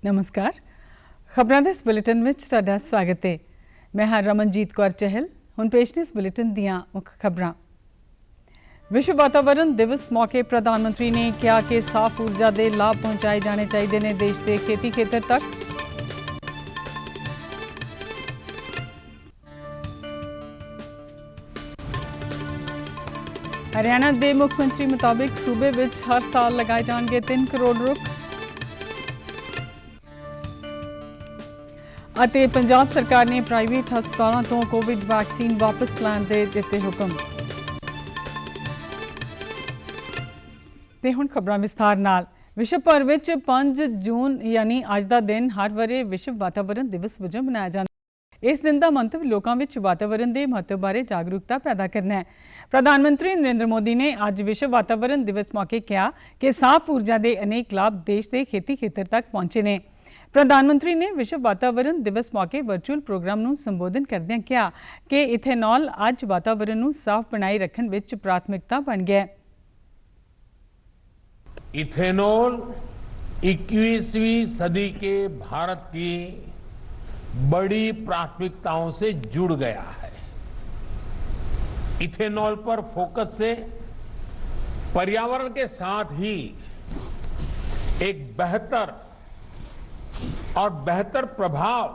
नमस्कार। खबरों के इस बुलेटिन में तुहाडा स्वागत है। मैं हाँ रमनजीत कौर चहल। हुण पेश ने इस बुलेटिन दियां मुख्य खबरां। विश्व वातावरण दिवस मौके प्रधानमंत्री ने कहा कि साफ ऊर्जा के लाभ पहुंचाए जाने चाहिए ने देश के खेती खेतर तक। हरियाणा के मुख्यमंत्री मुताबिक सूबे में हर साल लगाए जाएंगे 3 करोड़ रुख। ਅਤੇ पंजाब सरकार ने प्राइवेट हस्पतालों तो कोविड वैक्सीन वापस लैण दे दिते हुक्म। ते हुण खबरां विस्तार नाल। विश्व भर में 5 जून यानी अज का दिन हर वरे विश्व वातावरण दिवस वजों मनाया जाता है। इस दिन का मंतव लोगों में वातावरण के महत्व बारे जागरूकता पैदा करना है। प्रधानमंत्री नरेंद्र मोदी ने अज विश्व वातावरण दिवस मौके कहा कि साफ ऊर्जा के अनेक लाभ देश के खेती खेतर तक पहुंचे ने। प्रधानमंत्री ने विश्व वातावरण दिवस मौके वर्चुअल प्रोग्राम ਨੂੰ संबोधन करदਿਆਂ कहा कि इथेनॉल अज वातावरण ਨੂੰ साफ बनाए रखने विच प्राथमिकता बन गया है। इथेनॉल 21वीं सदी के भारत की बड़ी प्राथमिकताओं से जुड़ गया है। इथेनॉल पर फोकस से पर्यावरण के साथ ही एक बेहतर प्रभाव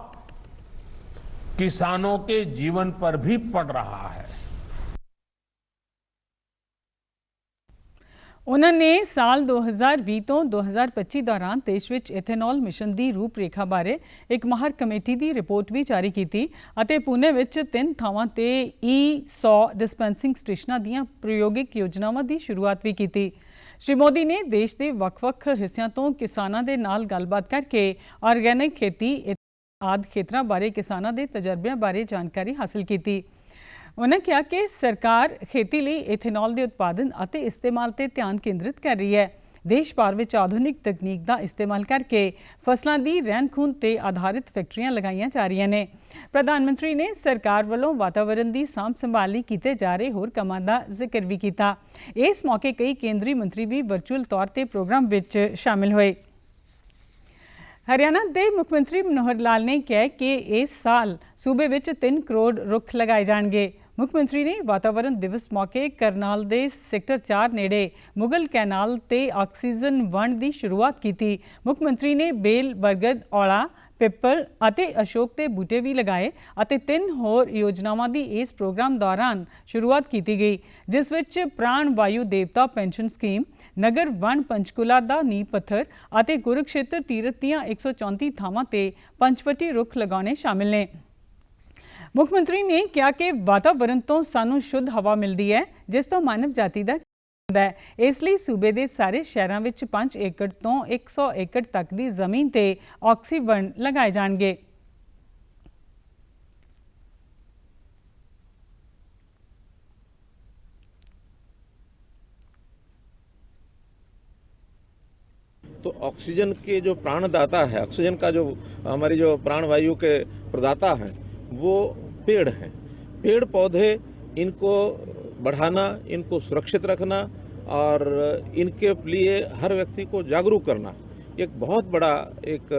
किसानों के जीवन पर भी पड़ रहा है। उन्होंने साल 2020 तो 2025 दौरान देश विच इथेनॉल मिशन की रूपरेखा बारे एक माहर कमेटी की रिपोर्ट भी जारी की और पुणे विच 3 थावां ते E100 डिस्पेंसिंग स्टेशनों दीयां प्रयोगिक योजनावां की शुरुआत भी की। श्री मोदी ने देश के ਵੱਖ-ਵੱਖ हिस्सों तो किसानों के नाल गलबात करके ऑर्गेनिक खेती आदि खेतरों बारे किसानों के तजर्बे बारे जानकारी हासिल की। उन्होंने कहा कि सरकार खेती लिए इथेनॉल के उत्पादन और इस्तेमाल पर ध्यान केंद्रित कर रही है। देश भर में आधुनिक तकनीक का इस्तेमाल करके फसलों की रहन खून पर आधारित फैक्ट्रियां लगाई जा रही ने। प्रधानमंत्री ने सरकार वालों वातावरण की सांभ संभाल लिए किए जा रहे होर कामां का जिक्र भी किया। इस मौके कई केंद्रीय मंत्री भी वर्चुअल तौर पर प्रोग्राम विच शामिल हुए। हरियाणा के मुख्यमंत्री मनोहर लाल ने कहा कि इस साल सूबे में 3 करोड़ रुख लगाए जाएंगे। मुख्यमंत्री ने वातावरण दिवस मौके करनाल के सैक्टर 4 नेड़े मुगल कैनाल ते ऑक्सीजन वंड की शुरुआत की। मुख्यमंत्री ने बेल बरगद औला पिपल और अशोक के बूटे भी लगाए और 3 होर योजनावां की इस प्रोग्राम दौरान शुरुआत की गई, जिस विच प्राण वायु देवता पेंशन स्कीम, नगर वन पंचकुला का नींह पत्थर और कुरुक्षेत्र तीरथ दीयां 134 थावां ते पंचवटी रुख लगाने शामिल ने। मुख्यमंत्री ने कहा कि वातावरण तो सानू शुद्ध हवा मिलती है जिस तो मानव जाति का है। इसलिए सूबे के सारे शहरों में 5 एकड़ तो 100 एकड़ तक की जमीन ते ऑक्सीवन लगाए जाएंगे। तो ऑक्सीजन के जो प्राणदाता है, ऑक्सीजन का जो हमारी जो प्राणवायु के प्रदाता है वो पेड़ हैं। पेड़ पौधे इनको बढ़ाना, इनको सुरक्षित रखना और इनके लिए हर व्यक्ति को जागरूक करना एक बहुत बड़ा एक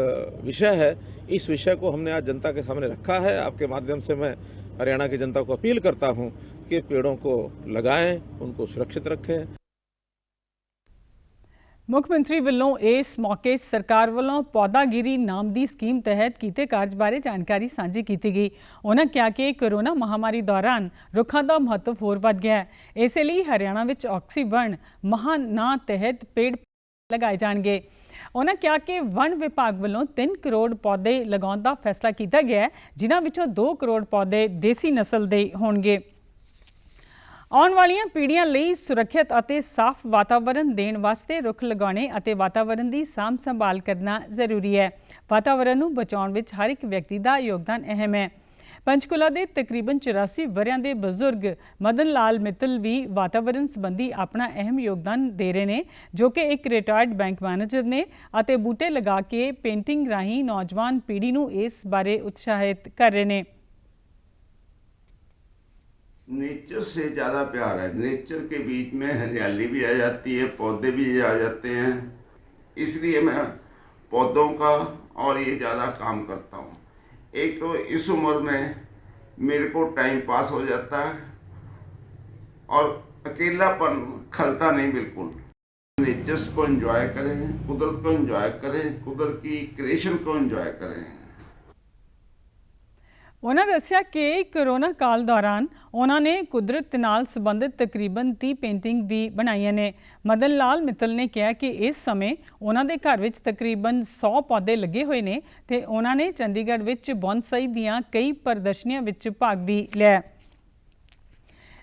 विषय है। इस विषय को हमने आज जनता के सामने रखा है। आपके माध्यम से मैं हरियाणा की जनता को अपील करता हूं कि पेड़ों को लगाएं, उनको सुरक्षित रखें। मुख्यमंत्री वालों इस मौके सरकार वालों पौधागिरी नाम की स्कीम तहत किए कार्य बारे जानकारी सांझी की गई। उन्होंने कहा कि कोरोना महामारी दौरान रुखों का महत्व होर वध गया है। इसलिए हरियाणा में ऑक्सीवन महाना तहत पेड़ लगाए जाएंगे। उन्होंने कहा कि वन विभाग वालों 3 करोड़ पौधे लगाने का फैसला किया गया है, जिन्हां विचों 2 करोड़ पौधे देसी नस्ल के होणगे। आने वाली पीढ़ियों लिए सुरक्षित और साफ वातावरण देने वास्ते रुख लगाने और वातावरण की सांभ संभाल करना जरूरी है। वातावरण को बचाने में हर एक व्यक्ति का योगदान अहम है। पंचकुला के तकरीबन 84 वरियां के बजुर्ग मदन लाल मित्तल भी वातावरण संबंधी अपना अहम योगदान दे रहे हैं, जो कि एक रिटायर्ड बैंक मैनेजर ने और बूटे लगा के पेंटिंग राही नौजवान पीढ़ी को इस बारे उत्साहित कर रहे हैं। नेचर से ज़्यादा प्यार है। नेचर के बीच में हरियाली भी आ जाती है, पौधे भी आ जाते हैं। इसलिए मैं पौधों का और ये ज़्यादा काम करता हूँ। एक तो इस उम्र में मेरे को टाइम पास हो जाता है और अकेलापन खलता नहीं बिल्कुल। नेचर्स को एंजॉय करें, कुदरत को एंजॉय करें, कुदरत की क्रिएशन को एंजॉय करें। उन्होंने दस्सिया कि कोरोना काल दौरान उन्होंने कुदरत नाल संबंधित तकरीबन 30 पेंटिंग भी बनाई ने। मदन लाल मित्तल ने कहा कि इस समय उन्होंने घर विच तकरीबन 100 पौधे लगे हुए ने ते उन्होंने चंडीगढ़ विच बॉन्साई दियां कई प्रदर्शनियां विच भाग भी लिया।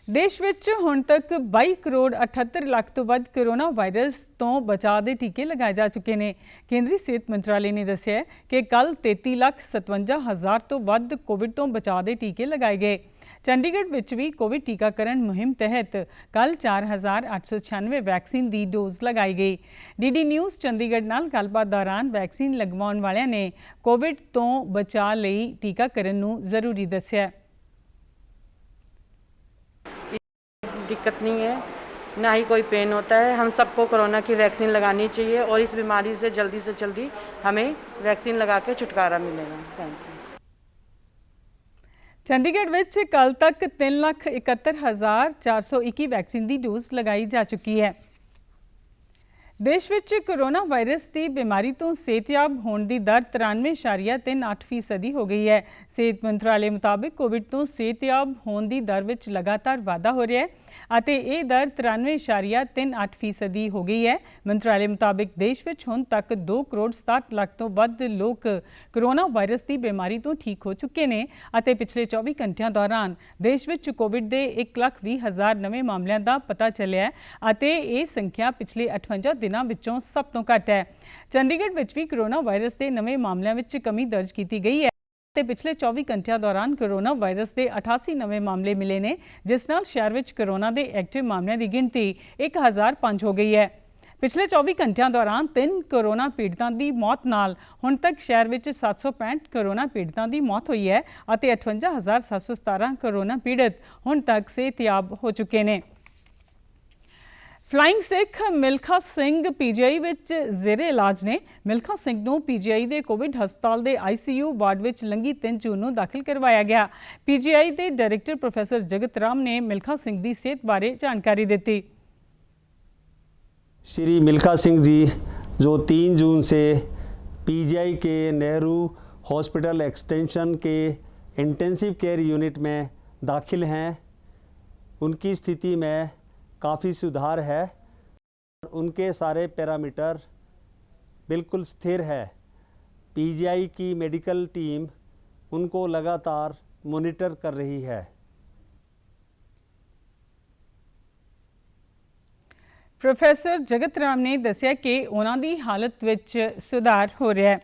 देश विच हुण तक 22 करोड़ 78 लाख तो वध कोरोना वायरस तो बचाव के टीके लगाए जा चुके हैं। केंद्रीय सेहत मंत्रालय ने दस्सिया कि कल 33,57,000 तो वध कोविड तो बचाव के टीके लगाए गए। चंडीगढ़ विच भी कोविड टीकाकरण मुहिम तहत कल 4,896 वैक्सीन की डोज लगाई गई। डीडी न्यूज़ चंडीगढ़ नाल गलबात दौरान वैक्सीन लगवाउण वालियां ने कोविड तो बचाव लई टीकाकरण नूं जरूरी दस्सिया। दिक्कत नहीं है, ना ही कोई पेन होता है। हम सबको कोरोना की वैक्सीन लगानी चाहिए और इस बीमारी से जल्दी हमें वैक्सीन लगा के छुटकारा मिलेगा। Thank you. चंडीगढ़ विच कल तक 3,71,421 वैक्सीन की डोज लगाई जा चुकी है। देश विच कोरोना वायरस की बीमारी तो सेहतयाब होने की दर 93.38% हो गई है। सेहत मंत्रालय मुताबिक कोविड तो सेहतयाब होने की दर विच लगातार वाधा हो रहा है ਅਤੇ ਇਹ दर 93.38% हो गई है। मंत्रालय मुताबिक देश विच हुण तक 2 करोड़ 67 लाख तो वध लोग कोरोना वायरस की बीमारी तो ठीक हो चुके हैं ਅਤੇ पिछले 24 घंटिया दौरान देश विच कोविड के 1,20,000 नवे मामलों का पता चलिया है। ये संख्या पिछले 58 दिनों विचों सब तो घट है। चंडीगढ़ विच भी कोरोना वायरस के नवे मामलों में कमी दर्ज की गई है ਤੇ पिछले 24 घंटिया दौरान कोरोना वायरस के 88 नवे मामले मिले ने, जिस नाल शहर में कोरोना के एक्टिव मामलों की गिनती 1005 हो गई है। पिछले 24 घंटिया दौरान 3 कोरोना पीड़ितों की मौत नाल हुण तक शहर में 765 कोरोना पीड़ितों की मौत हुई है और 58,717 कोरोना पीड़ित हुण तक सेहतयाब हो चुके हैं। फ्लाइंग सिख मिल्खा सिंह पीजीआई विच जेरे इलाज ने। मिल्खा सिंह नूं पीजीआई के कोविड हस्पताल के ICU वार्ड विच लंघी 3 जून नूं दाखिल करवाया गया। पीजीआई के डायरैक्टर प्रोफैसर जगत राम ने मिल्खा सिंह की सेहत बारे जानकारी दी। श्री मिल्खा सिंह जी जो 3 जून से पीजीआई के नेहरू हॉस्पिटल एक्सटेंशन के इंटेंसिव केयर यूनिट में दाखिल हैं, उनकी स्थिति में काफ़ी सुधार है। उनके सारे पैरामीटर बिल्कुल स्थिर है। पीजीआई की मेडिकल टीम उनको लगातार मॉनिटर कर रही है। प्रोफैसर जगत राम ने दस्सिया कि उन्हों की हालत विच सुधार हो रहा है।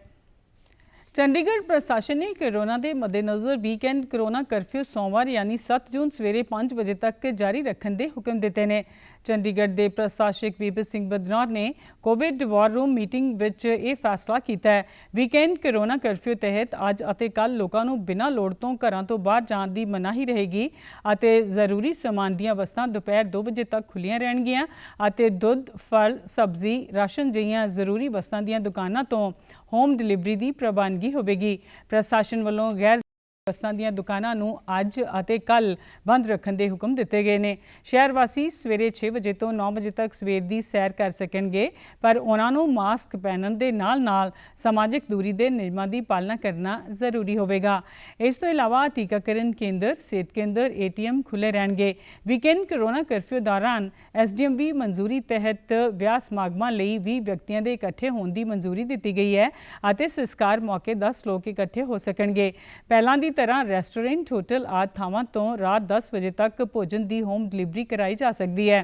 चंडीगढ़ प्रशासन ने कोरोना के मद्देनज़र वीकेंड कोरोना कर्फ्यू सोमवार यानी 7 जून सवेरे 5 बजे तक जारी रखने के हुक्म दिते हैं। चंडीगढ़ के प्रशासक वीपी सिंह बदनौर ने कोविड वॉर रूम मीटिंग विच ये फैसला किया है। वीकेंड कोरोना कर्फ्यू तहत अज और कल लोगों को बिना लोड़ तो घरों तो बाहर जाने की मनाही रहेगी और जरूरी समान दीयां वस्तां दोपहर 2 बजे तक खुलियां रहणगियां और दुध फल सब्जी राशन जिहियां जरूरी वस्तां दीयां दुकानां तो होम डिलीवरी की प्रवानगी होगी। प्रशासन वालों गैर वस्तां दीयां दुकानां नूं अज और कल बंद रखने के हुक्म दिए गए हैं। शहर वासी सवेरे 6 बजे तो 9 बजे तक सवेर की सैर कर सकेंगे, पर उन्होंने मास्क पहनने के नाल समाजिक दूरी के नियमों की पालना करना जरूरी होगा। इस तो इलावा टीकाकरण केंद्र सेहत केंद्र ATM खुले रहेंगे। वीकेंड कोरोना कर्फ्यू दौरान SDM भी मंजूरी तहत विआह समागमां लई 20 व्यक्तियों के इकट्ठे होने की मंजूरी दी गई है और संस्कार मौके 10 लोग इकट्ठे हो सकेंगे। पहलां दी तरह रेस्टोरेंट होटल आदि थावां तो रात 10 बजे तक भोजन की होम डिलीवरी कराई जा सकती है।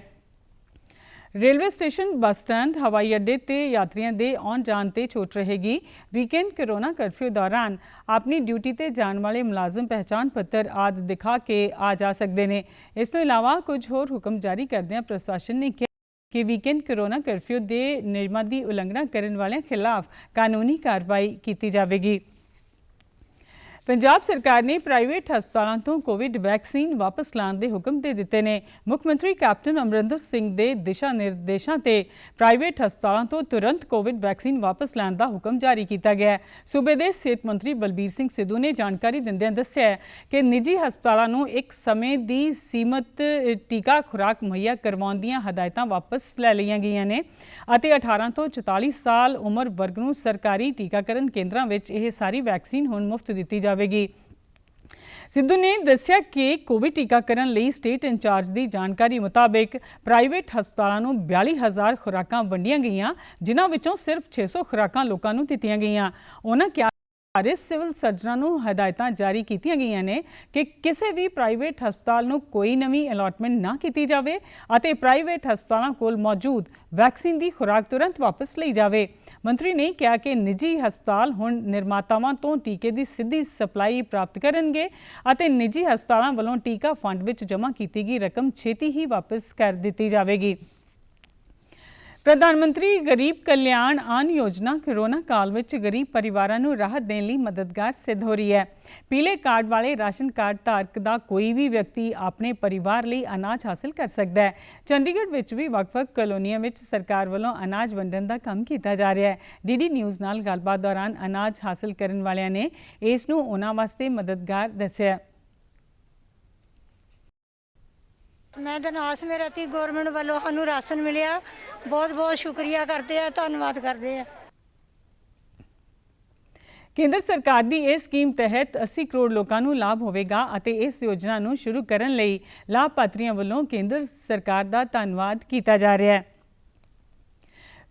रेलवे स्टेशन बस स्टैंड हवाई अड्डे ते यात्रियों के आउण जाण ते छूट रहेगी। वीकेंड कोरोना कर्फ्यू दौरान अपनी ड्यूटी ते जाने वाले मुलाजम पहचान पत्र आदि दिखा के आ जा सकते हैं। इस तो इलावा कुछ होर हुक्म जारी करदे प्रशासन ने कहा कि वीकेंड कोरोना कर्फ्यू के नियमों की उलंघना करने वालों खिलाफ कानूनी कार्रवाई की जाएगी। ਪੰਜਾਬ ਸਰਕਾਰ ਨੇ ਪ੍ਰਾਈਵੇਟ ਹਸਪਤਾਲਾਂ ਤੋਂ ਕੋਵਿਡ ਵੈਕਸੀਨ ਵਾਪਸ ਲਾਉਣ ਦੇ ਹੁਕਮ ਦੇ ਦਿੱਤੇ ਨੇ। ਮੁੱਖ ਮੰਤਰੀ ਕੈਪਟਨ ਅਮਰਿੰਦਰ ਸਿੰਘ ਦੇ ਦਿਸ਼ਾ ਨਿਰਦੇਸ਼ਾਂ ਤੇ ਪ੍ਰਾਈਵੇਟ ਹਸਪਤਾਲਾਂ ਤੋਂ ਤੁਰੰਤ ਕੋਵਿਡ ਵੈਕਸੀਨ ਵਾਪਸ ਲੈਣ ਦਾ ਹੁਕਮ ਜਾਰੀ ਕੀਤਾ ਗਿਆ ਹੈ। ਸੂਬੇ ਦੇ ਸਿਹਤ ਮੰਤਰੀ ਬਲਬੀਰ ਸਿੰਘ ਸਿੱਧੂ ਨੇ ਜਾਣਕਾਰੀ ਦਿੰਦਿਆਂ ਦੱਸਿਆ ਕਿ ਨਿੱਜੀ ਹਸਪਤਾਲਾਂ ਨੂੰ ਇੱਕ ਸਮੇਂ ਦੀ ਸੀਮਤ ਟੀਕਾ ਖੁਰਾਕ ਮੁਹੱਈਆ ਕਰਵਾਉਣ ਦੀਆਂ ਹਦਾਇਤਾਂ ਵਾਪਸ ਲੈ ਲਈਆਂ ਗਈਆਂ ਨੇ ਅਤੇ 18 ਤੋਂ 44 ਸਾਲ ਉਮਰ ਵਰਗ ਨੂੰ ਸਰਕਾਰੀ ਟੀਕਾਕਰਨ ਕੇਂਦਰਾਂ ਵਿੱਚ ਇਹ ਸਾਰੀ ਵੈਕਸੀਨ ਹੁਣ ਮੁਫਤ ਦਿੱਤੀ ਜਾਵੇਗੀ। ਸਿੱਧੂ ਨੇ ਦੱਸਿਆ ਕਿ ਕੋਵਿਡ ਟੀਕਾਕਰਨ ਲਈ ਸਟੇਟ ਇੰਚਾਰਜ ਦੀ ਜਾਣਕਾਰੀ ਮੁਤਾਬਿਕ ਪ੍ਰਾਈਵੇਟ ਹਸਪਤਾਲਾਂ ਨੂੰ 42,000 ਖੁਰਾਕਾਂ ਵੰਡੀਆਂ ਗਈਆਂ, ਜਿਨ੍ਹਾਂ ਵਿੱਚੋਂ ਸਿਰਫ 600 ਖੁਰਾਕਾਂ ਲੋਕਾਂ ਨੂੰ ਦਿੱਤੀਆਂ ਗਈਆਂ। ਉਹਨਾਂ ਕਿਹਾ ਸਾਰੇ ਸਿਵਲ ਸਰਜਨਾਂ ਨੂੰ ਹਦਾਇਤਾਂ ਜਾਰੀ ਕੀਤੀਆਂ ਗਈਆਂ ਨੇ ਕਿ ਕਿਸੇ ਵੀ ਪ੍ਰਾਈਵੇਟ ਹਸਪਤਾਲ ਨੂੰ ਕੋਈ ਨਵੀਂ ਅਲਾਟਮੈਂਟ ਨਾ ਕੀਤੀ ਜਾਵੇ ਅਤੇ ਪ੍ਰਾਈਵੇਟ ਹਸਪਤਾਲਾਂ ਕੋਲ ਮੌਜੂਦ ਵੈਕਸੀਨ ਦੀ ਖੁਰਾਕ ਤੁਰੰਤ ਵਾਪਸ ਲਈ ਜਾਵੇ। ਮੰਤਰੀ ਨੇ ਕਿਹਾ ਕਿ ਨਿੱਜੀ ਹਸਪਤਾਲ ਹੁਣ ਨਿਰਮਾਤਾਵਾਂ ਤੋਂ ਟੀਕੇ ਦੀ ਸਿੱਧੀ ਸਪਲਾਈ ਪ੍ਰਾਪਤ ਕਰਨਗੇ ਅਤੇ ਨਿੱਜੀ ਹਸਪਤਾਲਾਂ ਵੱਲੋਂ ਟੀਕਾ ਫੰਡ ਵਿੱਚ ਜਮ੍ਹਾਂ ਕੀਤੀ ਗਈ ਰਕਮ ਛੇਤੀ ਹੀ ਵਾਪਸ ਕਰ ਦਿੱਤੀ ਜਾਵੇਗੀ। ਪ੍ਰਧਾਨ ਮੰਤਰੀ ਗਰੀਬ ਕਲਿਆਣ ਅੰਨ ਯੋਜਨਾ ਕੋਰੋਨਾ ਕਾਲ ਵਿੱਚ ਗਰੀਬ ਪਰਿਵਾਰਾਂ ਨੂੰ ਰਾਹਤ ਦੇਣ ਲਈ ਮਦਦਗਾਰ ਸਿੱਧ ਹੋ ਰਹੀ ਹੈ। ਪੀਲੇ ਕਾਰਡ ਵਾਲੇ ਰਾਸ਼ਨ ਕਾਰਡ ਧਾਰਕ ਦਾ ਕੋਈ ਵੀ ਵਿਅਕਤੀ ਆਪਣੇ ਪਰਿਵਾਰ ਲਈ ਅਨਾਜ ਹਾਸਲ ਕਰ ਸਕਦਾ ਹੈ। ਚੰਡੀਗੜ੍ਹ ਵਿੱਚ ਵੀ ਵੱਖ-ਵੱਖ ਕਲੋਨੀਆਂ ਵਿੱਚ ਸਰਕਾਰ ਵੱਲੋਂ ਅਨਾਜ ਵੰਡਣ ਦਾ ਕੰਮ ਕੀਤਾ ਜਾ ਰਿਹਾ ਹੈ। ਡੀਡੀ ਨਿਊਜ਼ ਨਾਲ ਗੱਲਬਾਤ ਦੌਰਾਨ ਅਨਾਜ ਹਾਸਲ ਕਰਨ ਵਾਲਿਆਂ ਨੇ ਇਸ ਨੂੰ ਉਹਨਾਂ ਵਾਸਤੇ ਮਦਦਗਾਰ ਦੱਸਿਆ। मैं धनास में रहती गौरमेंट वालों सानू राशन मिलिया, बहुत बहुत शुक्रिया करते हैं, धन्यवाद करते हैं। ਕੇਂਦਰ ਸਰਕਾਰ ਦੀ ਇਸ ਸਕੀਮ ਤਹਿਤ 80 ਕਰੋੜ ਲੋਕਾਂ ਨੂੰ ਲਾਭ ਹੋਵੇਗਾ ਅਤੇ ਇਸ ਯੋਜਨਾ ਨੂੰ ਸ਼ੁਰੂ ਕਰਨ ਲਈ ਲਾਭਪਾਤਰੀਆਂ ਵੱਲੋਂ ਕੇਂਦਰ ਸਰਕਾਰ ਦਾ ਧੰਨਵਾਦ ਕੀਤਾ ਜਾ ਰਿਹਾ ਹੈ।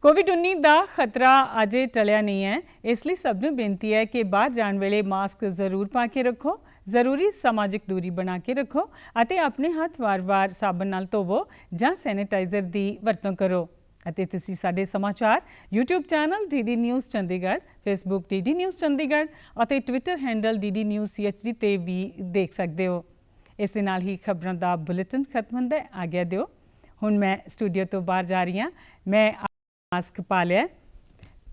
ਕੋਵਿਡ-19 ਦਾ ਖਤਰਾ ਅਜੇ ਟਲਿਆ ਨਹੀਂ ਹੈ, ਇਸ ਲਈ ਸਭ ਨੂੰ ਬੇਨਤੀ ਹੈ ਕਿ ਬਾਹਰ ਜਾਣ ਵੇਲੇ ਮਾਸਕ ਜ਼ਰੂਰ ਪਾ ਕੇ ਰੱਖੋ, ਜ਼ਰੂਰੀ ਸਮਾਜਿਕ ਦੂਰੀ ਬਣਾ ਕੇ ਰੱਖੋ ਅਤੇ ਆਪਣੇ ਹੱਥ ਵਾਰ-ਵਾਰ ਸਾਬਣ ਨਾਲ ਧੋਵੋ ਜਾਂ ਸੈਨੀਟਾਈਜ਼ਰ ਦੀ ਵਰਤੋਂ ਕਰੋ। ਅਤੇ ਤੁਸੀਂ ਸਾਡੇ ਸਮਾਚਾਰ YouTube channel DD news Chandigarh, Facebook DD news Chandigarh ਅਤੇ Twitter handle DD news CHD ਤੇ ਵੀ ਦੇਖ ਸਕਦੇ ਹੋ। ਇਸ ਦੇ ਨਾਲ ਹੀ ਖਬਰਾਂ ਦਾ ਬੁਲੇਟਿਨ ਖਤਮ ਹੁੰਦਾ ਹੈ। ਆਗਿਆ ਦਿਓ। ਹੁਣ ਮੈਂ ਸਟੂਡੀਓ ਤੋਂ ਬਾਹਰ ਜਾ ਰਹੀ ਹਾਂ। ਮੈਂ ਮਾਸਕ ਪਾ ਲਿਆ।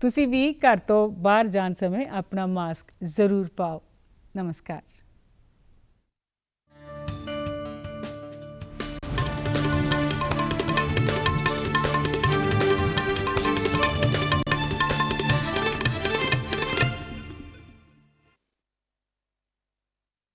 ਤੁਸੀਂ ਵੀ ਘਰ ਤੋਂ ਬਾਹਰ ਜਾਣ ਸਮੇਂ ਆਪਣਾ ਮਾਸਕ ਜ਼ਰੂਰ ਪਾਓ। ਨਮਸਕਾਰ।